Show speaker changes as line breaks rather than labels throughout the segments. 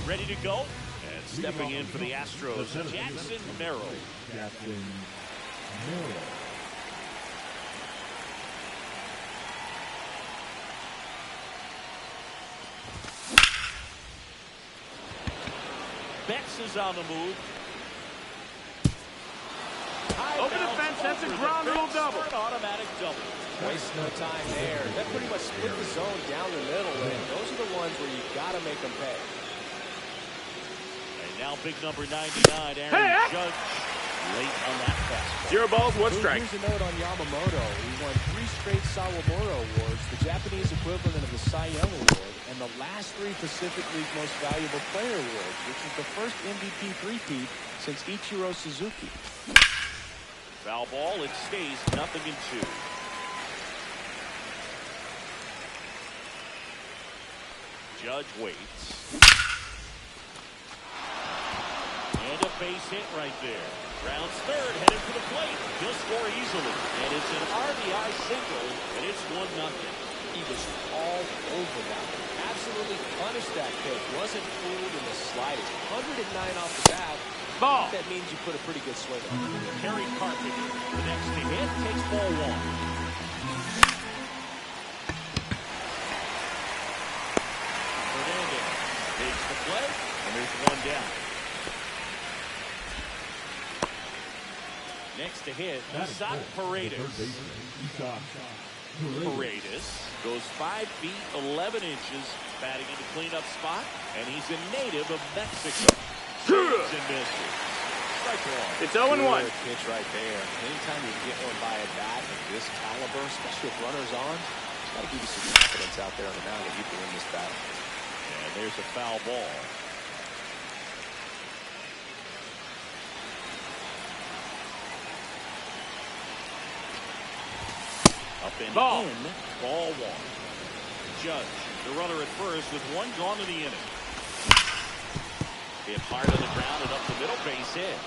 ready to go. And stepping in for the Astros, Jackson Merrill. Betts is on the move.
Over the fence, that's a ground rule double.
An automatic double.
Waste no time there. That pretty much split the zone down the middle, and those are the ones where you've got to make them pay.
And now big number 99, Aaron Judge, late on that fastball.
0 balls, 1 strike.
Here's a note on Yamamoto. He won 3 straight Sawamura Awards, the Japanese equivalent of the Cy Young Award, and the last 3 Pacific League Most Valuable Player Awards, which is the first MVP three-peat since Ichiro Suzuki.
Foul ball, it stays 0-2. Judge waits. And a base hit right there. Rounds third, headed for the plate. He'll score easily. And it's an RBI single, and it's 1-0.
He was all over that one. Absolutely punished that pitch. Wasn't fooled in the slightest. 109 off the bat.
Ball.
That means you put a pretty good swing on it.
Kerry Carpenter, the next to hit, takes ball 1. Fernandez takes the play, and there's 1 down. Next to hit, Isaac Paredes. Paredes goes 5 feet 11 inches, batting in the cleanup spot, and he's a native of Mexico. And misses. Strike 1.
It's 0-1.
Good pitch right there. Anytime you get one by a bat of this caliber, especially with runners on, it's got to give you some confidence out there on the mound that you can win this battle.
And there's a foul ball. Up and
Ball.
in. Ball 1. Judge, the runner at first with 1 gone in the inning. Hit hard on the ground and up the middle, base hit.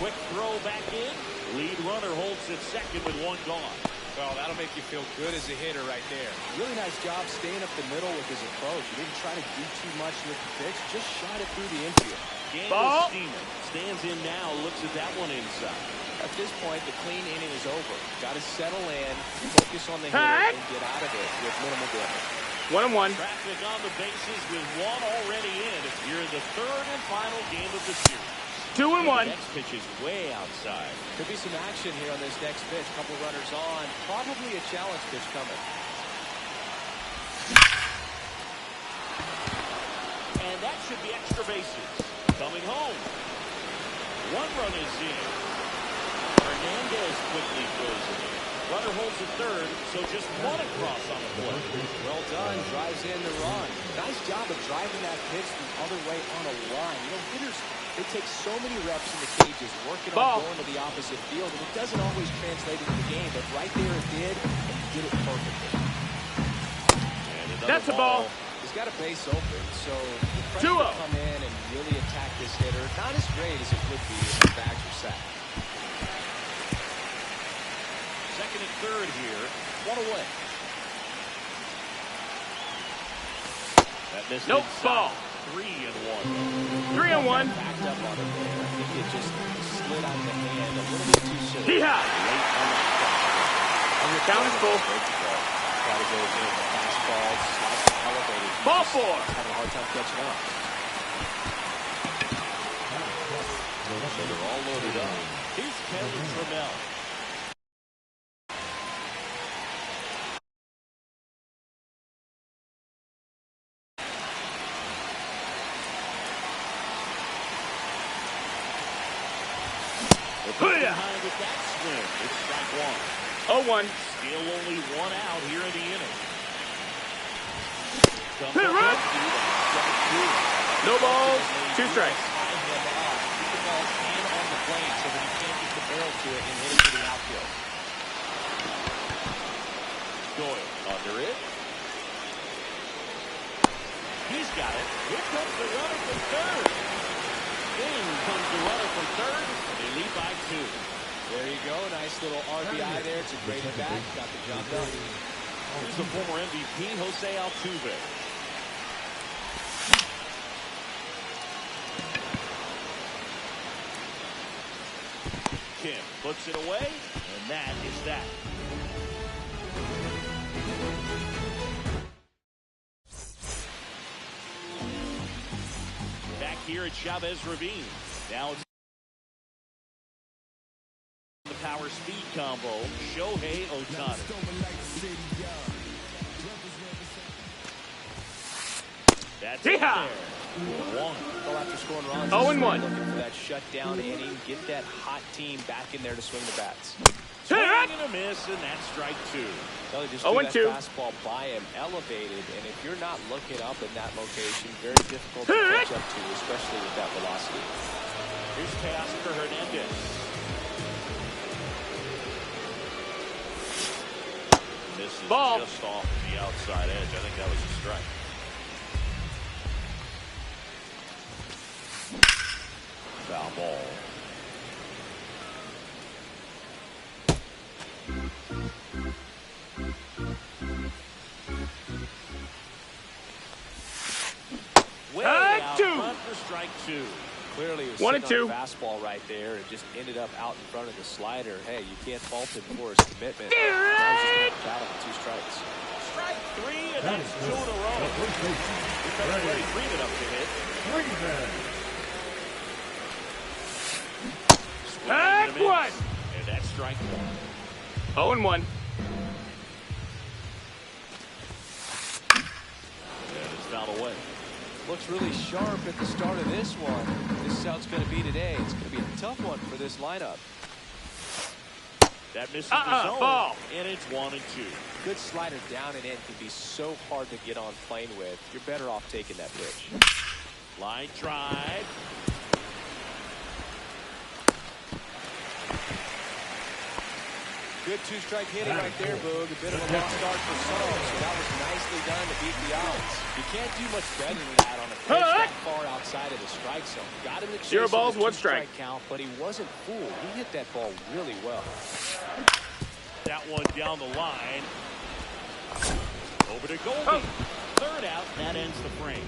Quick throw back in. Lead runner holds at second with 1 gone.
Well, that'll make you feel good as a hitter right there. Really nice job staying up the middle with his approach. He didn't try to do too much with the pitch, just shot it through the infield.
Ball. Steamer stands in now, looks at that one inside.
At this point, the clean inning is over. Got to settle in, focus on the hitter, and get out of it with minimal damage.
1-1.
Traffic on the bases with 1 already in. Here in the 3rd and final game of the series.
2-1.
Next pitch is way outside.
Could be some action here on this next pitch. Couple runners on. Probably a challenge pitch coming.
And that should be extra bases. Coming home. 1 run is in. Hernandez quickly throws it in. Runner holds at third, so just 1 across on the play.
Well done. Drives in the run. Nice job of driving that pitch the other way on a line. You know, hitters, they take so many reps in the cages working on going to the opposite field, and it doesn't always translate into the game, but right there it did, and he did it perfectly.
That's a ball.
He's got a base open, so the pressure to come in and really attack this hitter, not as great as it would be if the bags are set.
Second and third here. 1 away. That missed
nope,
inside.
ball.
3-1.
3-1.
Backed up on it there. I think it just slid out of the hand a little bit too soon.
Yeehaw.
Late on that fastball.
And the count is full.
Try to go in the fastball, slightly elevated.
Ball 4.
Having a hard time catching up.
So they're all loaded up. Here's Kevin Trammell. Behind with that swing. It's strike 1.
0-1.
Still only 1 out here in the inning.
No balls, 2 strikes.
Keep the ball in on the plane so that he can't get the barrel to it and hit it to the outfield.
Doyle under it. He's got it. Here comes the runner from third. In comes the runner from third. They lead by 2.
There you go. Nice little RBI there. It's a great at bat. Got the job done.
Here's the former MVP, Jose Altuve. puts it away, and that is that. Back here at Chavez Ravine. Now it's the power speed combo, Shohei Ohtani. That's it there. One.
Well, after scoring runs,
0-1.
looking for that shutdown inning, get that hot team back in there to swing the bats.
Swing and a miss, and that's strike two.
Well, they just
0-2.
threw that fastball by him, elevated, and if you're not looking up in that location, very difficult to catch up to, especially with that velocity.
Here's Teoscar Hernandez. Misses
Ball.
just off the outside edge. I think that was a strike. Foul ball. Way out front for strike two.
Clearly, it was
1 and
sitting
2.
on a fastball right there and just ended up out in front of the slider. Hey, you can't fault him for his commitment. Now he's just going to battle with 2 strikes.
Strike three, and that's 2 in a row. Because Freddie Freeman up to hit.
Back one.
And that's strike one.
0-1.
And it's fouled away.
Looks really sharp at the start of this one. This is how it's going to be today. It's going to be a tough one for this lineup.
That misses the zone,
ball.
and it's 1 and 2.
Good slider down and in can be so hard to get on plane with. You're better off taking that pitch.
Line drive.
Good 2-strike hitting right there, Boog. A bit of a long start for some, so that was nicely done to beat the odds. You can't do much better than that on a pitch that far outside of the strike zone. Got him to chase
0 balls,
with a
1 strike.
count, but he wasn't fooled. He hit that ball really well.
That one down the line. Over to Goldie. Third out. That ends the frame.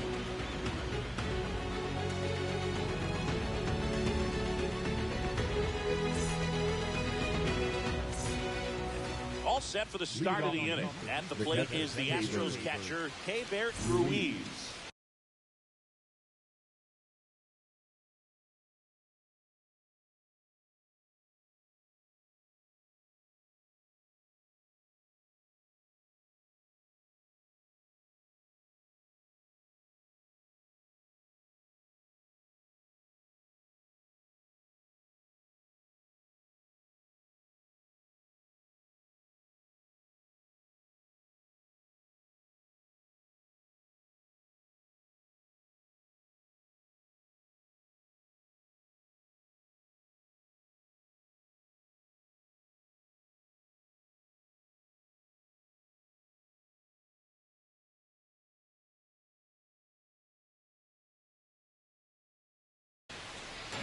All set for the start of the inning. At the plate is the Astros catcher, Keibert Ruiz.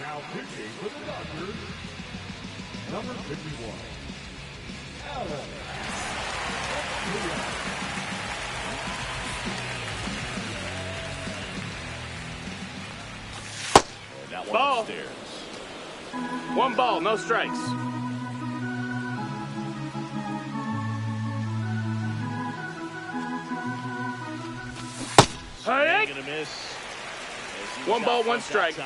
Now pitching for the Dodgers, number 51, Alan.
And that one
Ball.
upstairs.
1 ball, no strikes.
Swing and a miss.
1 ball, 1 strike.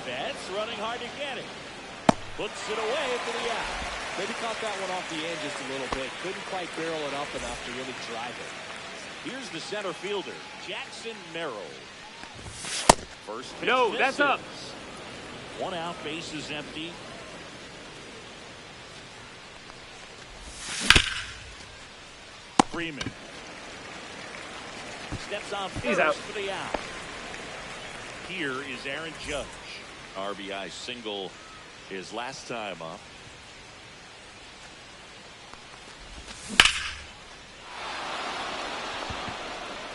Betts running hard to get it. Puts it away for the out.
Maybe caught that one off the end just a little bit. Couldn't quite barrel it up enough to really drive it.
Here's the center fielder, Jackson Merrill. First pitch
No,
misses.
that's up.
1 out, base is empty. Freeman steps on
He's
first
out.
for the out. Here is Aaron Judge. RBI single his last time up.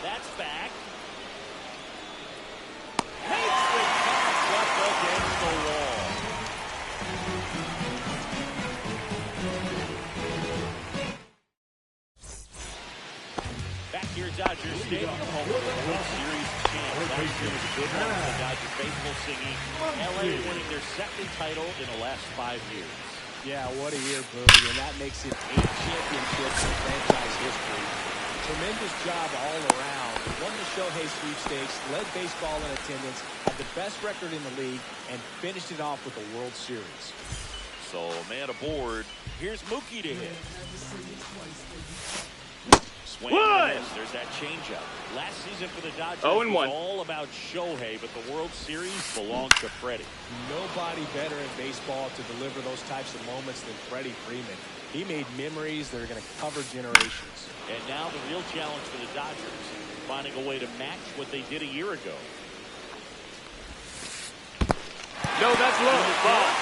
That's back. Makes the catch up against the wall. Back here at Dodger Stadium, home of the World Series champs. Last year was a good one for the Dodger faithful, singing LA winning their second title in the last 5 years.
Yeah, what a year, Boogie, and that makes it 8 championships in franchise history. Tremendous job all around. Won the Shohei sweepstakes, led baseball in attendance, had the best record in the league, and finished it off with a World Series.
So, man aboard. Here's Mookie to hit. Swing and miss. There's that changeup. Last season for the Dodgers was all about Shohei, but the World Series belongs to Freddie.
Nobody better in baseball to deliver those types of moments than Freddie Freeman. He made memories that are going to cover generations.
And now the real challenge for the Dodgers, finding a way to match what they did a year ago.
No, that's low. Ball.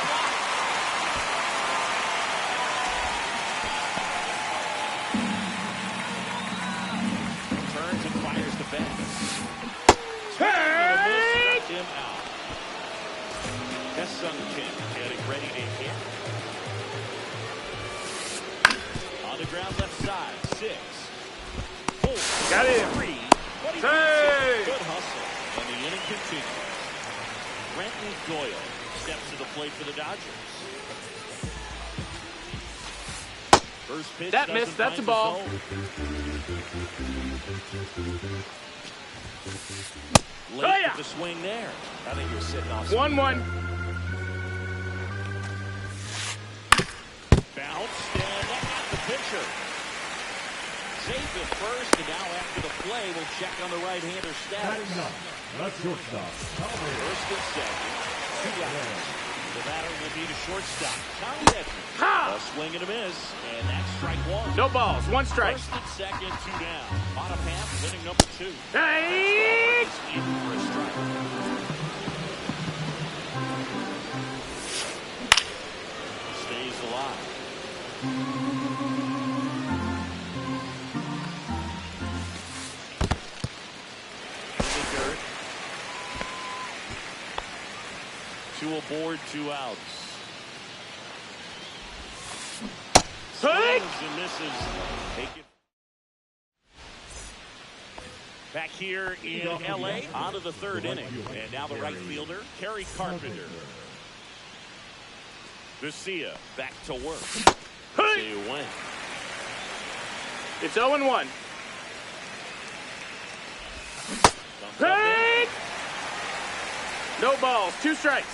Him out. Sung Kim getting ready to hit. On the ground left side. 6. 4.
Got it.
3. Good hustle. And the inning continues. Brenton Doyle steps to the plate for the Dodgers. First pitch.
That missed. That's a ball.
Late with the swing there.
I think you're sitting off.
1-1.
Bounced and at the pitcher. Saved it first, and now after the play, we'll check on the right-hander status.
That's shortstop.
First and second. 2 outs. The batter will be the shortstop, Tommy Edmonds. A swing and a miss, and that's strike 1.
No balls, 1 strike.
First and second, 2 down. Bottom half, inning number 2.
Hey!
In for a strike. Stays alive. Third. 2 aboard, 2 outs. Swings and misses. Take it. Back here in L.A. on to the 3rd inning. And now the right fielder, Kerry Carpenter. Garcia back to work. Say when.
It's 0-1. Hey! No balls, 2 strikes.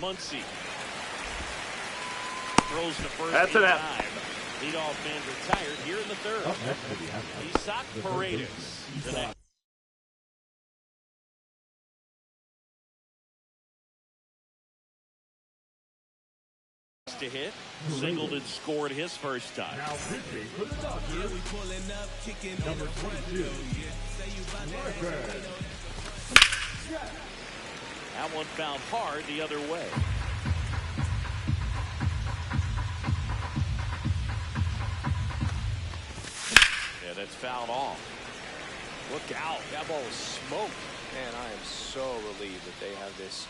Muncy throws to first.
That's an F.
Leadoff man retired here in the 3rd. Isaac Paredes. The next. To hit, singled and scored his first time.
Now pitching for the Dodgers. Number 22.
That one found hard the other way. Yeah, that's fouled off.
Look out. That ball was smoked. Man, I am so relieved that they have this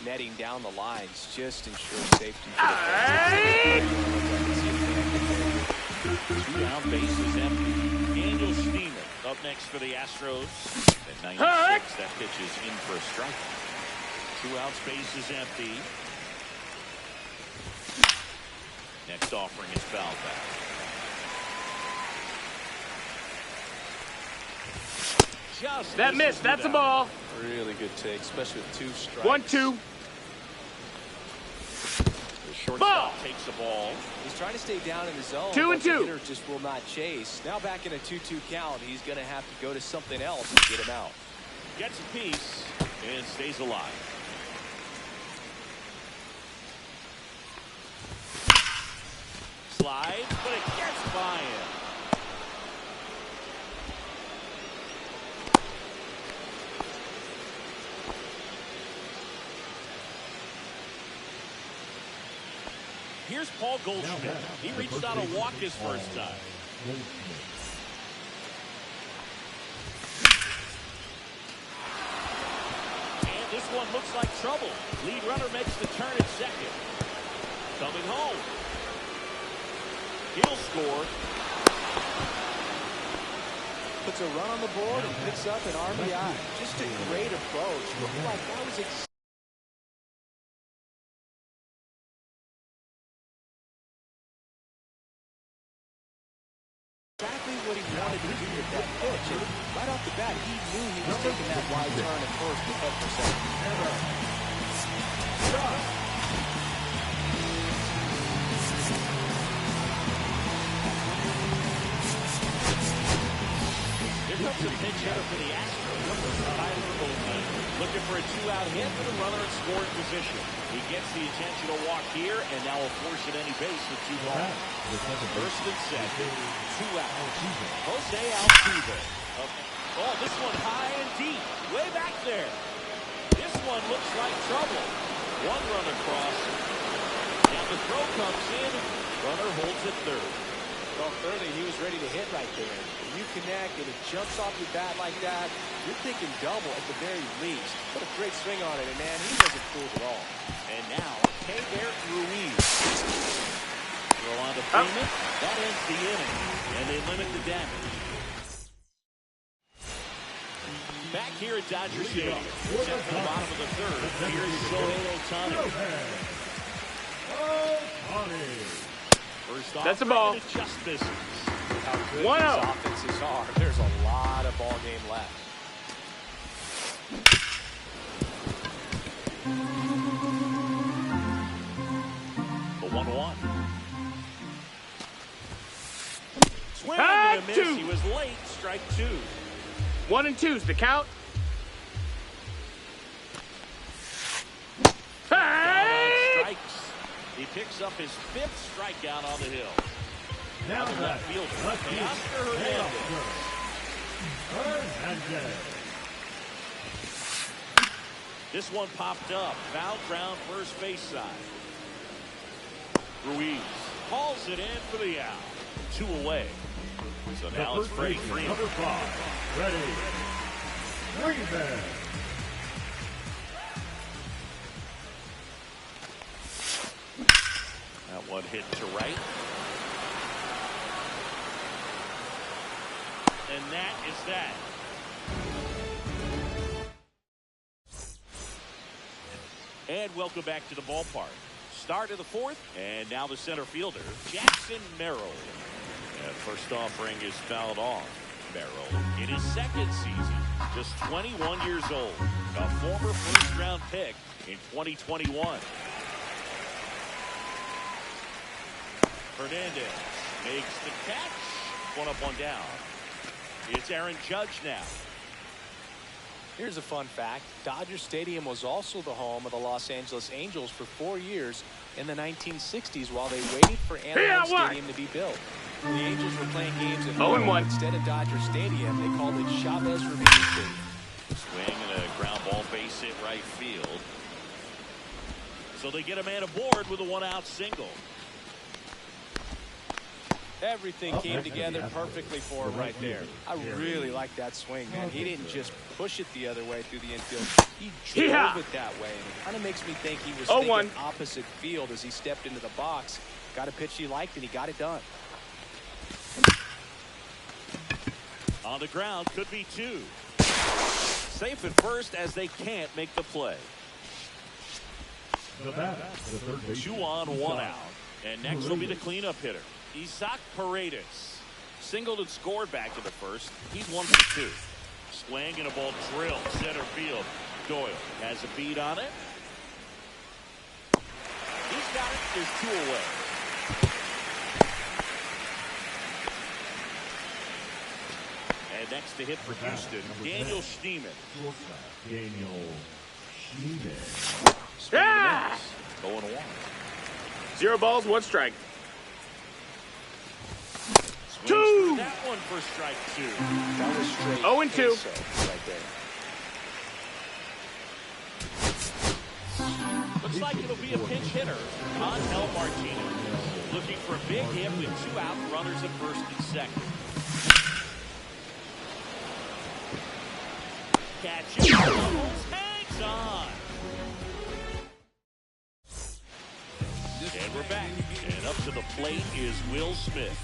netting down the lines. Just ensure safety for the fans.
2 down, bases empty. Daniel Steeman up next for the Astros. At 96, that pitch is in for a strike. 2 outs, bases empty. Next offering is fouled back.
That missed. That's a ball.
Really good take, especially with 2 strikes.
1-2.
The shortstop takes the ball.
He's trying to stay down in the zone.
2-2.
The hitter just will not chase. Now back in a 2-2 count, he's going to have to go to something else to get him out.
Gets a piece and stays alive. Slides, but it gets by him. Here's Paul Goldschmidt. He reached out a walk his first time. And this one looks like trouble. Lead runner makes the turn at second. Coming home. He'll score.
Puts a run on the board and picks up an RBI. Just a great approach. Looked like that was exactly what he wanted to do with that pitch. And right off the bat, he knew he was taking that wide turn at first to head for second.
Here comes a pinch hitter for the Astros. Tyler Oldman looking for a two-out hit with a runner in scoring position. He gets the attention to walk here, and now will force at any base with 2 balls. First and second, 2 out. Jose Altuve. Oh, this one high and deep, way back there. This one looks like trouble. 1 run across. Now the throw comes in. Runner holds at third.
Well, clearly he was ready to hit right there. When you connect and it jumps off your bat like that, you're thinking double at the very least. Put a great swing on it, and man, he wasn't fooled at all.
And now, Keibert Ruiz. Throw on to Freeman. That ends the inning, and they limit the damage. Back here at Dodger Stadium, set for the bottom of the third. Here's Shohei Ohtani. First off,
that's a ball.
It just misses.
How good
1-0.
these offenses are. There's a lot of ball game left.
The 1-1. Swing
Ah,
and a miss.
2.
He was late. Strike 2.
1 and 2's the count. Hey!
Strikes. He picks up his 5th strikeout on the hill.
Now
the left fielder, Oscar Hernandez. This one popped up. Foul ground first base side. Ruiz hauls it in for the out. 2 away. So now it's Freddie Freeman.
Number 5, Freddie Freeman.
That one hit to right. And that is that. And welcome back to the ballpark. Start of the 4th, and now the center fielder, Jackson Merrill. And first offering is fouled off. Merrill in his 2nd season, just 21 years old, a former first-round pick in 2021. Hernandez makes the catch. 1 up, 1 down. It's Aaron Judge now.
Here's a fun fact. Dodger Stadium was also the home of the Los Angeles Angels for 4 years in the 1960s while they waited for Anaheim Stadium to be built. The Angels were playing games at home.
0-1.
Instead of Dodger Stadium, they called it Chavez Ravine Stadium.
Swing and a ground ball base hit right field. So they get a man aboard with a 1-out single.
Everything came together perfectly for him right there. I really like that swing, man. He didn't just push it the other way through the infield. He drove it that way. And it kind of makes me think he was thinking opposite field as he stepped into the box. Got a pitch he liked, and he got it done.
On the ground, could be 2. Safe at first as they can't make the play. 2 on, 1 out. And next will be the cleanup hitter, Isaac Paredes. Singled and scored back to the 1st. He's 1 for 2. Swing and a ball drilled center field. Doyle has a beat on it. He's got it. There's 2 away. And next to hit for Houston, Daniel Schneemann.
Yeah!
0-1.
0 balls, 1 strike.
2. That one for strike 2.
That was straight
0-2.
right there.
Looks like it'll be a pinch hitter. Angel Martinez looking for a big hit with 2 out, runners at first and second. Catch it. Hangs on. And we're back. And up to the plate is Will Smith.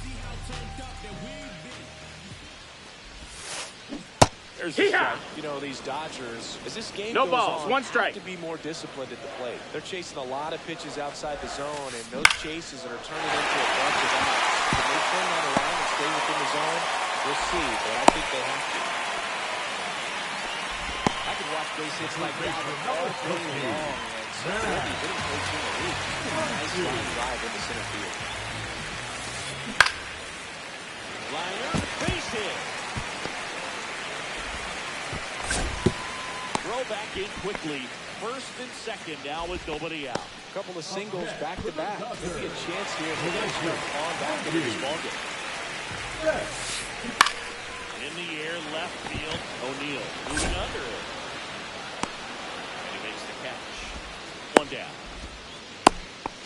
There's a strike.
You know, these Dodgers, as this game
No
goes
balls,
on,
one strike.
have to be more disciplined at the plate. They're chasing a lot of pitches outside the zone, and those chases are turning into a bunch of outs. Can they turn that around and stay within the zone? We'll see, but I think they have to. I could watch base hits like that all day long, and some heavy hitting coach in the league. Nice line drive into center field.
Liner, base hit. Throw back in quickly. First and second now with nobody out.
A couple of singles back-to-back. Could be a chance here for them to jump on back into this ballgame.
In the air, left field. O'Neal moving under it. And he makes the catch. One down.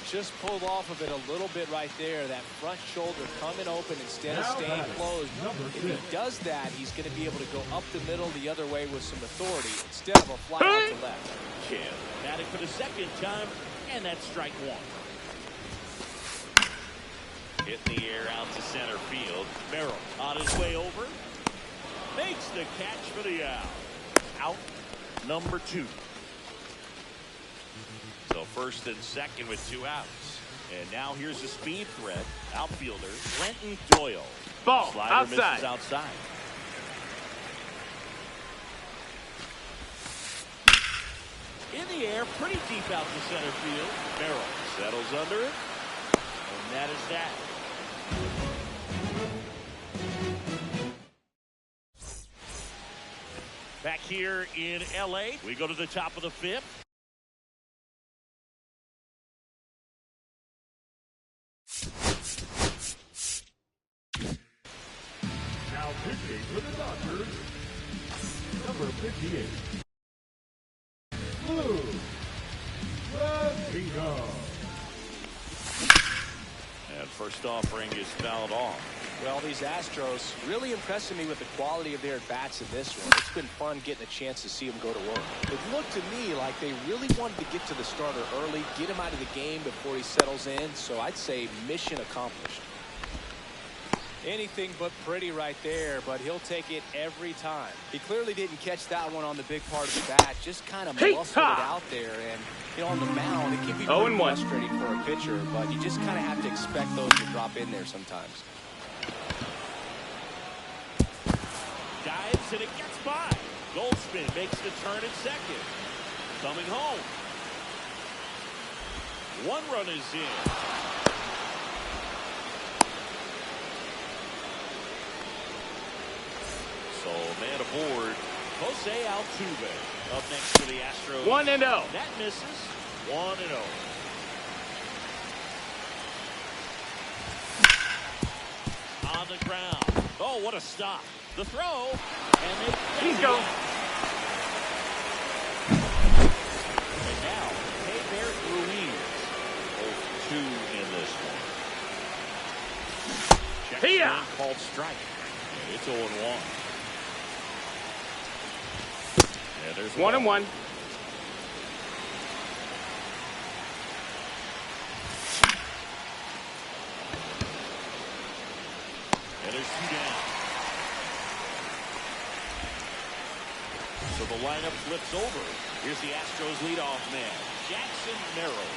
Just pulled off of it a little bit right there. That front shoulder coming open instead of staying closed. If he does that, he's going to be able to go up the middle the other way with some authority instead of a fly out to left.
Chan batting for the second time, and that's strike one. Hit in the air out to center field. Merrill on his way over. Makes the catch for the out. Out number 2. So first and second with 2 outs. And now here's the speed threat. Outfielder Brenton Doyle.
Ball,
Slider
outside.
misses outside. In the air, pretty deep out to center field. Merrill settles under it. And that is that. Back here in L.A., we go to the top of the 5th.
Now pitching for the Dodgers, number 58. Blue, Rodrigo.
And first offering is fouled off.
Well, these Astros really impressing me with the quality of their at-bats in this one. It's been fun getting a chance to see them go to work. It looked to me like they really wanted to get to the starter early, get him out of the game before he settles in. So I'd say mission accomplished. Anything but pretty right there, but he'll take it every time. He clearly didn't catch that one on the big part of the bat, just kind of muscled it out there. And, you know, on the mound, it can be pretty frustrating for a pitcher, but you just kind of have to expect those to drop in there sometimes.
Dives and it gets by. Goldspin makes the turn at second. Coming home. 1 run is in. So man aboard. Jose Altuve up next for the Astros.
1-0.
That misses. 1-0. On the ground. Oh, what a stop. The throw. And they
He's going.
And now, Heber Ruiz. 0-2 in this one. Check swing called strike. And it's 0-1. And there's
1-1.
And there's 2 down. So the lineup flips over. Here's the Astros leadoff man, Jackson Merrill.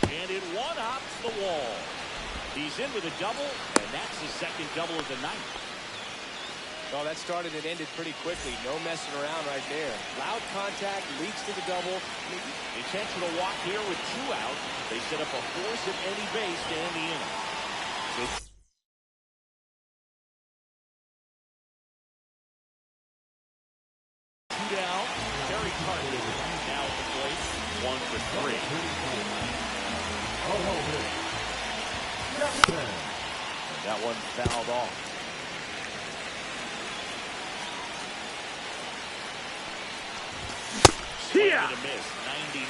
And it one-hops the wall. He's in with a double, and that's his second double of the night.
Well, that started and ended pretty quickly. No messing around right there. Loud contact, leads to the double.
Intentional walk here with 2 out. They set up a force at any base to end the inning. So down. Terry Carter now at the plate. 1 for 3. And that one fouled off.
Yeah.
To miss. 99.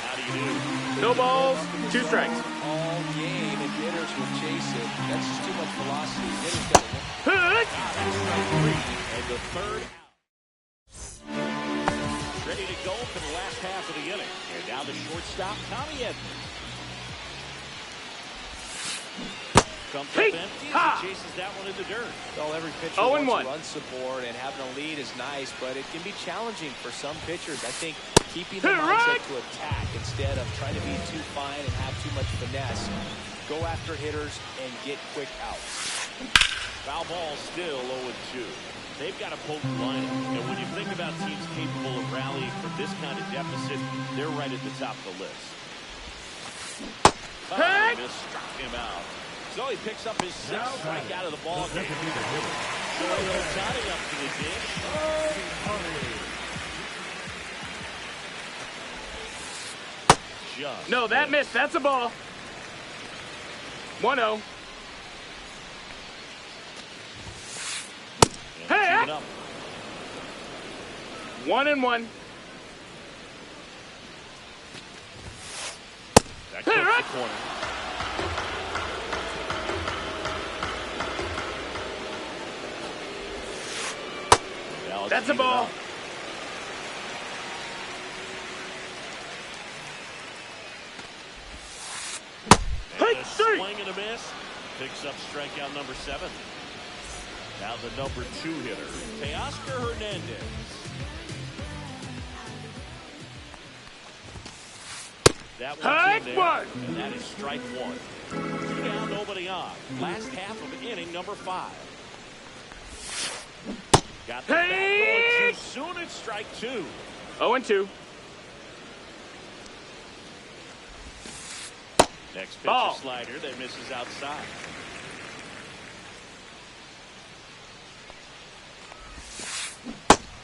How do you do?
No balls, 2 strikes.
All game, and hitters will chase it. That's just too much velocity. Hitters got to
Hood.
And the third out. Ready to go for the last half of the inning. And now the shortstop, Tommy Edmonds. Comes up empty as he chases that one in the dirt.
Well, every pitcher
0-1.
wants to run support, and having a lead is nice, but it can be challenging for some pitchers. I think keeping the mindset to attack instead of trying to be too fine and have too much finesse. Go after hitters and get quick outs.
Foul ball still 0-2. They've got a potent lineup, and when you think about teams capable of rallying from this kind of deficit, they're right at the top of the list. Just struck him out. So he picks up his sixth strikeout of the ball game. Shohei Ohtani up to the dish.
No, that missed. That's a ball. 1-0. Hey! 1-1.
That goes the corner.
That's a ball.
And a swing and a miss. Picks up strikeout number 7. Now the number 2 hitter, Teoscar Hernandez. That one's in there, and that is strike 1. 2 down, nobody on. Last half of inning number 5. Got the bat going too soon. It's strike 2.
0-2.
Next pitch,
Ball.
a slider that misses outside.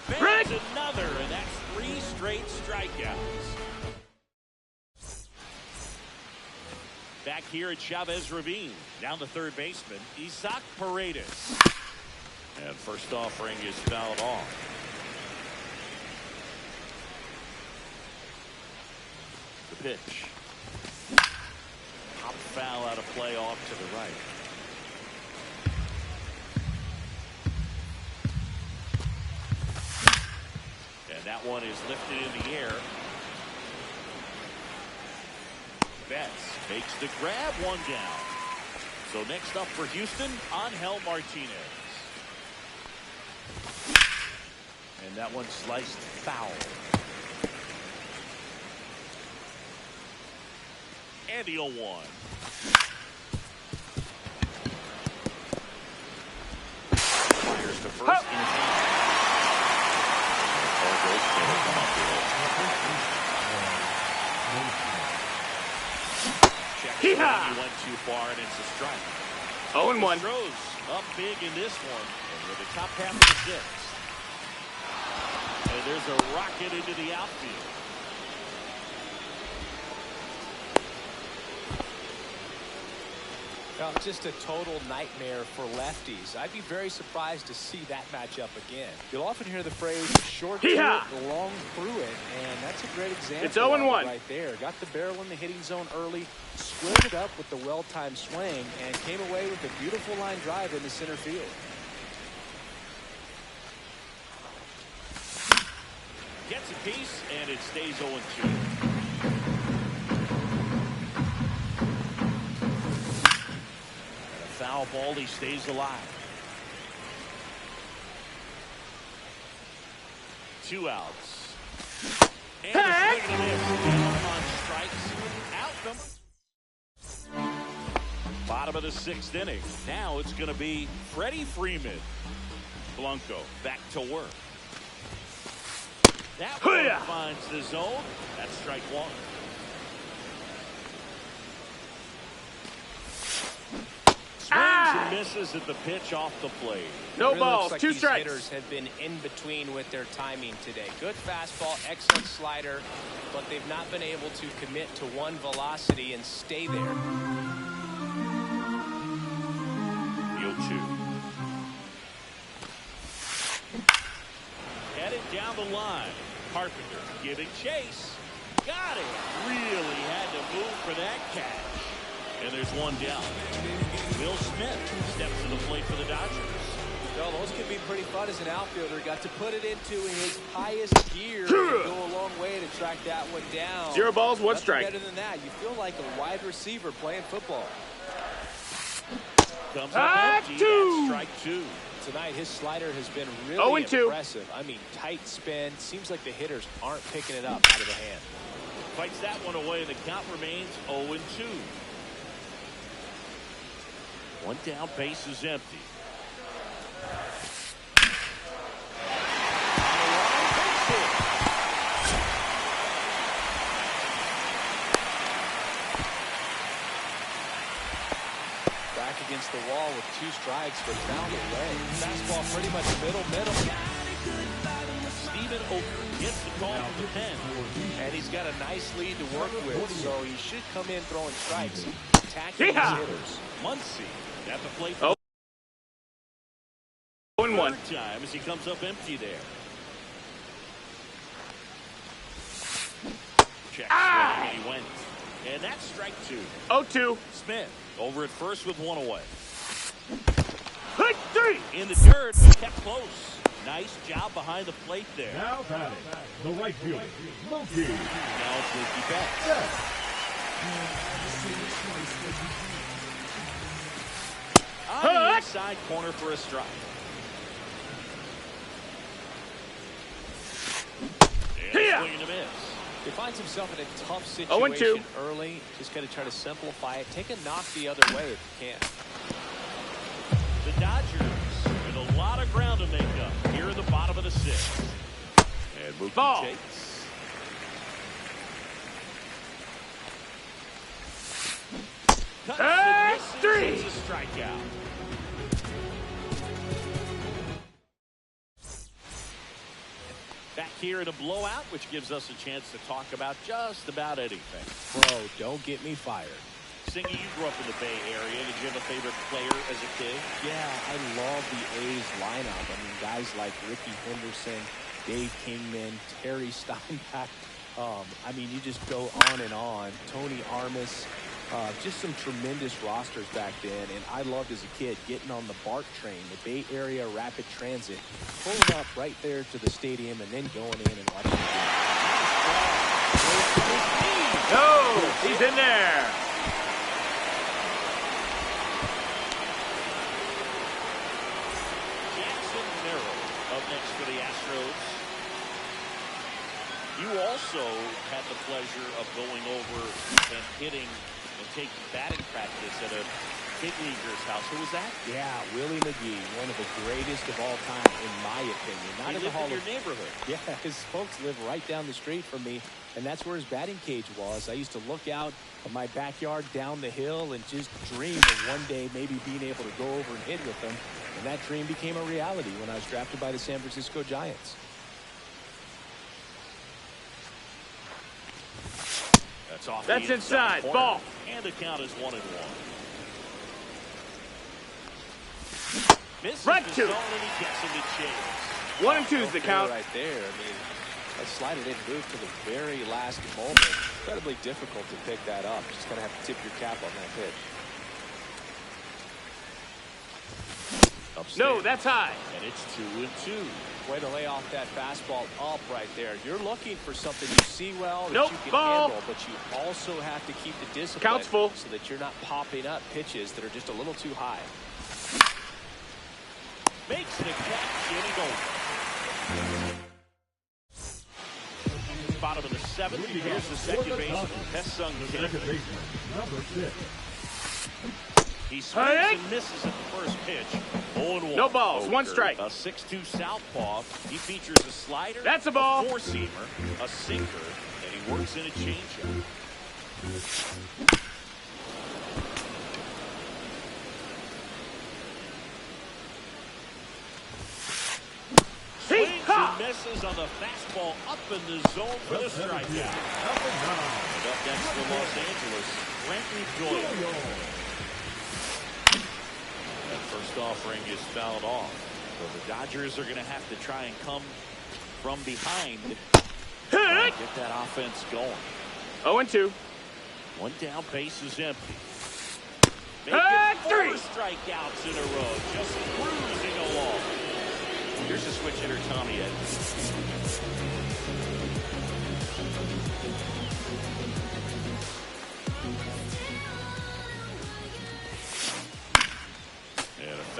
There's another, and that's 3 straight strikeouts. Back here at Chavez Ravine. Down the third baseman, Isaac Paredes. And first offering is fouled off. The pitch. Pop foul out of play off to the right. And that one is lifted in the air. Betts makes the grab, 1 down. So next up for Houston, Angel Martinez. And that one sliced foul. And the 0-1. Fires to first in his hand. He went too far, and it's a strike.
0-1.
Throws up big in this one, and with the top half of the 6th. And there's a rocket into the outfield.
Well, just a total nightmare for lefties. I'd be very surprised to see that matchup again. You'll often hear the phrase short to it, long through it, and that's a great example.
It's 0-1
right there. Got the barrel in the hitting zone early, squared it up with the well-timed swing, and came away with a beautiful line drive in the center field.
Gets a piece, and it stays 0-2. Foul ball, he stays alive. 2 outs. And a swing and a miss. On strikes. Out number. Bottom of the 6th inning. Now it's going to be Freddie Freeman. Blanco back to work. That one finds the zone. That's strike 1. Swings and misses at the pitch off the plate.
No
really
balls,
looks like
2
these
strikes.
Hitters have been in between with their timing today. Good fastball, excellent slider, but they've not been able to commit to one velocity and stay there.
0-2. Headed down the line. Carpenter giving chase. Got it. Really had to move for that catch. And there's 1 down. Will Smith steps to the plate for the Dodgers.
Well, those can be pretty fun as an outfielder. Got to put it into his highest gear and go a long way to track that one down.
0 balls, 1
Nothing
strike.
better than that. You feel like a wide receiver playing football.
Comes up empty. That's strike two.
Tonight, his slider has been really
0-2.
impressive. I mean, tight spin. Seems like the hitters aren't picking it up out of the hand.
Fights that one away, and the count remains 0-2. One down, base is empty.
Against the wall with 2 strikes, but found a way. Fastball pretty much middle.
Steven Oker gets the call from the pen.
And he's got a nice lead to work with, so he should come in throwing strikes, attacking his hitters.
Muncy at the plate.
0-1.
Third time as he comes up empty there. Check swing, and he went. And that's strike 2.
0-2.
Smith over at first with one away.
Hit 3.
In the dirt, he kept close. Nice job behind the plate there.
Now batting, the right fielder, Mookie.
Now it's Mookie Betts. On the inside corner for a strike. And a swing and a miss.
He finds himself in a tough
0-2.
situation early. Just got to try to simplify it. Take a knock the other way if you can.
The Dodgers with a lot of ground to make up here in the bottom of the 6th. And Mookie
Ball.
takes. Cuts and misses.
3.
It's a strikeout. Back here in a blowout, which gives us a chance to talk about just about anything.
Bro, don't get me fired.
Singy, you grew up in the Bay Area. Did you have a favorite player as a kid?
Yeah, I love the A's lineup. I mean, guys like Ricky Henderson, Dave Kingman, Terry Steinbach. I mean, you just go on and on. Tony Armas. Just some tremendous rosters back then, and I loved as a kid getting on the BART train, the Bay Area Rapid Transit, pulling up right there to the stadium and then going in and watching the game.
No, he's in there.
Jackson Merrill up next for the Astros. You also had the pleasure of going over and hitting and taking batting practice at a big leaguer's house. Who was that?
Yeah, Willie McGee, one of the greatest of all time, in my opinion. Not
He
in the
lived
Hall
in your
of
neighborhood.
Yeah, his folks live right down the street from me, and that's where his batting cage was. I used to look out of my backyard down the hill and just dream of one day maybe being able to go over and hit with him, and that dream became a reality when I was drafted by the San Francisco Giants.
That's off.
That's
the
inside.
corner.
Ball.
And the count is 1-1. Misses
Right
the
to.
zone and he gets him to chase.
1-2 is the count.
Right there. I mean, that slider didn't move to the very last moment. Incredibly difficult to pick that up. Just gonna have to tip your cap on that pitch.
Upstairs.
No, that's high.
And it's 2-2.
Way to lay off that fastball up right there. You're looking for something you see well that
Nope,
you can
ball.
handle, but you also have to keep the discipline
Count's full.
so that you're not popping up pitches that are just a little too high.
Makes it a catch, and he goes. Bottom of the 7th. Here's the second baseman, Hesung Kim.
Second baseman, number 6.
He swings and misses at the first pitch. 0-1.
No balls, one strike.
A 6'2 southpaw. He features a slider.
That's a ball.
A four-seamer, a sinker, and he works in a changeup. Swings and misses on the fastball up in the zone for the strikeout.
Number 9.
And up next for Los Angeles, Frankie Doyle. That first offering is fouled off. So the Dodgers are going to have to try and come from behind and get that offense going.
0-2.
One down, base is empty.
And
Making 4
3.
strikeouts in a row, just cruising along. Here's the switch hitter, Tommy Edmonds.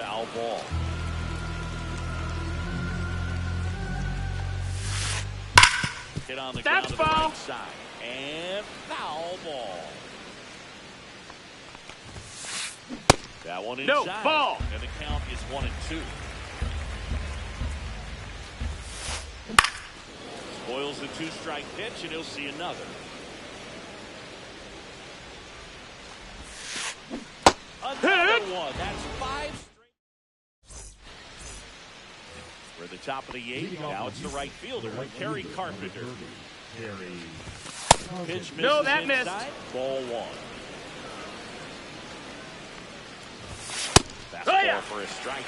foul ball. Hit on the ground to the right side. And foul ball. That one inside.
No, ball.
And the count is 1-2. Spoils the two-strike pitch, and he'll see another. Another one. That's 5 straight. We're at the top of the 8th. Now it's the right fielder, Kerry Carpenter. Pitch misses
No, that
inside.
missed.
Ball 1. Fastball for a strike.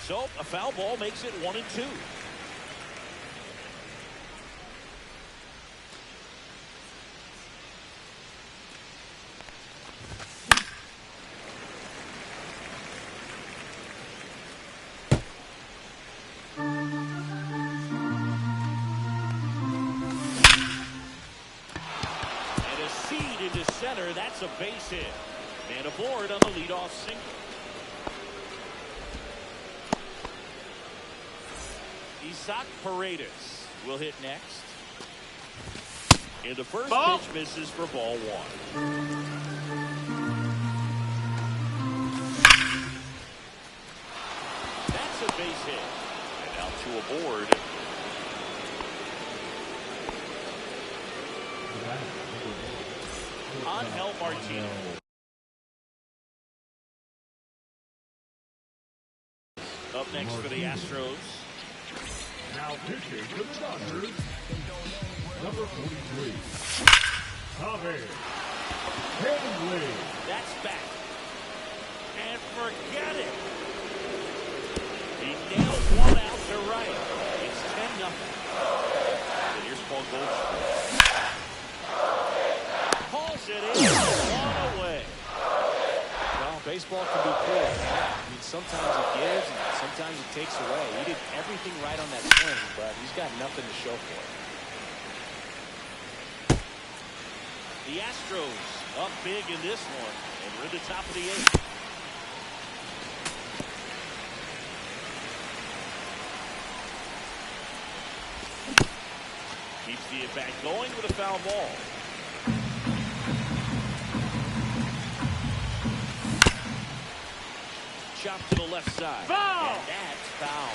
So a foul ball makes it 1-2. Into center, that's a base hit. Man aboard on the leadoff single. Isaac Paredes will hit next. And the first pitch misses for ball 1. That's a base hit. And now 2 aboard. Angel Martinez. Up next for the Astros.
Now pitching to the Dodgers, number 43, Tommy Henley.
That's back. And forget it. He nails one out to right. It's 10-0. And here's Paul Goldschmidt. Pulls it in. One away.
Well, baseball can be cruel. I mean, sometimes it gives and sometimes it takes away. He did everything right on that swing, but he's got nothing to show for it.
The Astros up big in this one, and we're at the top of the 8th. Keeps the at-bat going with a foul ball. Chop to the left side.
Foul!
And that's foul.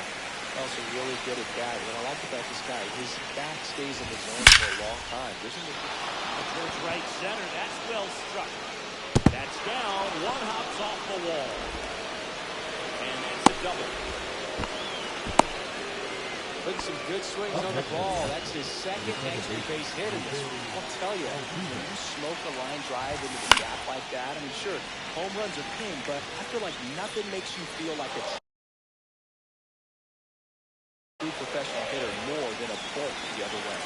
Also really good at bat. What I like about this guy, his back stays in the zone for a long time.
Towards right center. That's well struck. That's down. One hops off the wall. And that's a double.
Putting some good swings on the ball. That's his second extra base hit in this one. I'll tell you, when you smoke a line drive into the gap like that, I mean, sure, home runs are king, but I feel like nothing makes you feel like a true professional hitter more than a bolt the other way.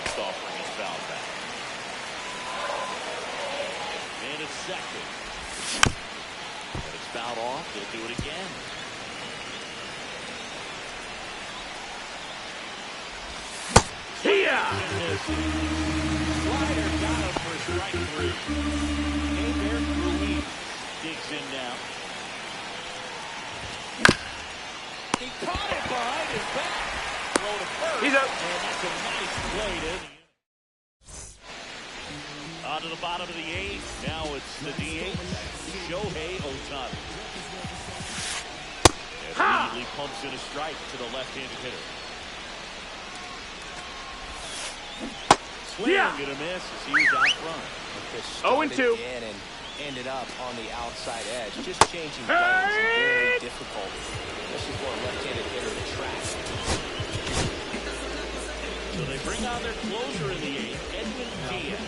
Next offering is fouled back. And it's second. And it's fouled off. They'll do it again. Slider got him for strike 3. Hey there, Ruiz digs in now. He caught it behind his back. Throw to first.
He's up.
And that's a nice play to the on to the bottom of the 8th. Now it's the DH, Shohei Ohtani. And immediately pumps in a strike to the left-handed hitter. Swing and a miss as he was out front.
0-2.
And ended up on the outside edge. Just changing lanes is very difficult, especially for a left-handed hitter to track.
So they bring on their closer in the 8th, Edwin Diaz.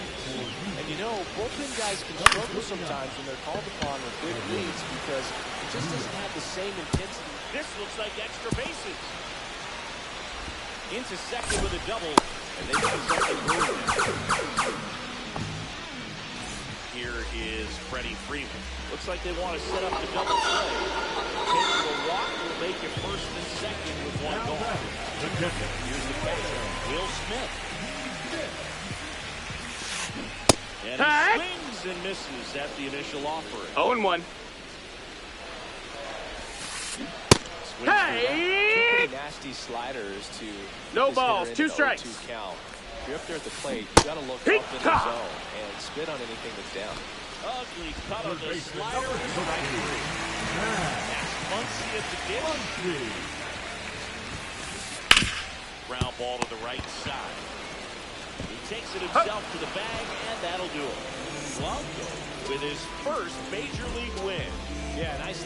And you know, bullpen guys can struggle sometimes when they're called upon with big leads because it just doesn't have the same intensity.
This looks like extra bases. Into second with a double, and they got something moving. Here is Freddie Freeman. Looks like they want to set up the double play. Take the walk will make it first and second with one gone.
the catcher.
Here's the catcher, Will Smith. And
Hey!
he swings and misses at the initial offering.
0-1.
Swings
Hey!
Pretty nasty sliders to
No
this
balls,
hitter
2
in an
strikes.
0-2 count. If you're up there at the plate, you got to look up in the
Pika!
zone and spit on anything that's down.
Ugly cut on
Third
the
baseman,
slider.
number
Strike
13.
three. That's Muncy at the dish.
Muncy.
Ground ball to the right side. He takes it himself to the bag, and that'll do it. Blanco with his first major league win.
Yeah, nicely.